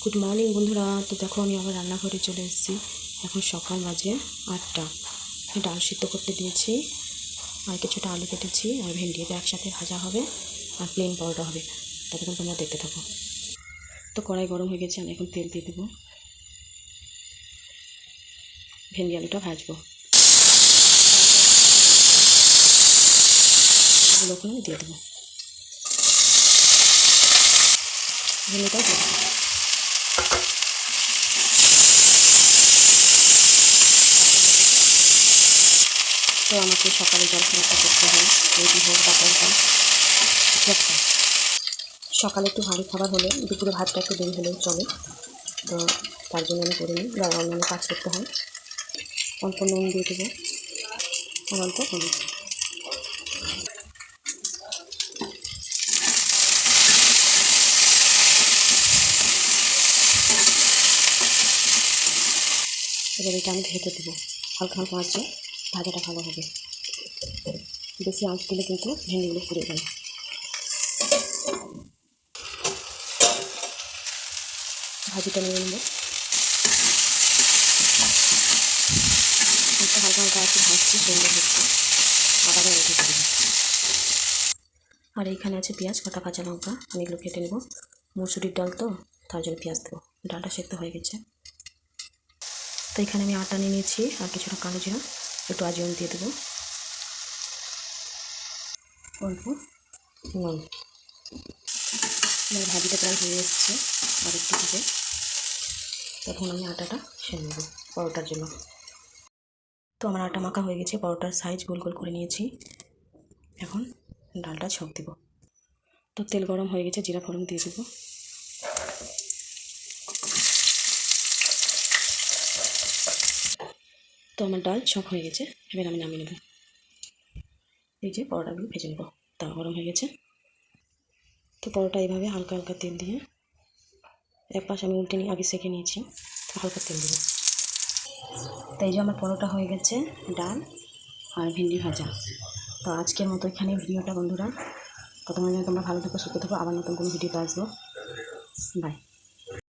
Good morning বন্ধুরা। তো দেখো আমি আবার রান্নাঘরে চলে এসেছি। এখন সকাল বাজে 8টা। ডাল সিদ্ধ করতে দিয়েছি, আর কিছুটা আলু কেটেছি, আর ভেন্ডি এটা একসাথে ভাজা হবে, আর প্লেন পরোটা হবে। ততক্ষণ তোমরা দেখতে থাকো। তো কড়াই গরম হয়ে গেছে, আমি এখন তেল দিয়ে দেবো, ভেন্ডি আলুটা ভাজবো। এগুলো আমি দিয়ে দেবো, ভেন্ডিটাও দিয়ে দেবো। তো আমাকে সকালে জলখাবারটা করতে হয়, রুটি হোক বা পরোটা। সকালে একটু ভারী খাবার হলে দুপুরে ভাতটা একটু দেরি হলেও চলে, তো তার জন্য আমি করে নিই, বা অন্যান্য কাজ করতে হয়। অল্প নুন দিয়ে দেবো, আর অল্প হলুদ। এবার এটা আমি ঢেকে দেবো, হালকা হালকা আঁচে ভাজাটা ভালো হবে। বেশি আঁচ দিলে কিন্তু ভেন্ডিগুলো পুড়ে যায়। ভাজিটা নিয়ে নেব, হালকা হালকা আঁচে ভাজছি, সুন্দর হচ্ছে। আবারও রেখে দেবো। আর এইখানে আছে পেঁয়াজ, কাটা কাঁচা লঙ্কা, আমি এগুলো কেটে নেব। মুসুরির ডাল তো, তার জন্য পেঁয়াজ দেবো। ডালটা সেদ্ধ হয়ে গেছে। তো এখানে আমি আটা নিয়ে নিয়েছি, আর কিছুটা কালো জিরা, একটু আজওয়ান দিয়ে দেবো, অল্প নুন। আমার ভাজিটা প্রায় হয়ে এসছে, আর একটু দিকে। তখন আমি আটাটা সেরে নেব পরোটার জন্য। তো আমার আটা মাখা হয়ে গেছে, পরোটার সাইজ গোল গোল করে নিয়েছি। এখন ডালটা ছক দেব। তো তেল গরম হয়ে গেছে, জিরা ফোড়ন দিয়ে দেবো। তো আমার ডাল ছক হয়ে গেছে, এবার আমি নামিয়ে নেব। এই যে পরোটাগুলো ভেজে নেব, তাওয়া গরম হয়ে গেছে। তো পরোটা এইভাবে হালকা হালকা তেল দিয়ে, এক পাশ আমি উল্টে নিয়ে আগে সেঁকে নিয়েছি, হালকা তেল দেবো। তো এই যে আমার পরোটা হয়ে গেছে, ডাল আর ভেন্ডি ভাজা। তো আজকের মতো এখানে ভিডিওটা বন্ধুরা। ততক্ষণ তোমরা ভালো থেকো, সুস্থ থেকো। আবার নতুন কোনো ভিডিওতে আসবো। বাই।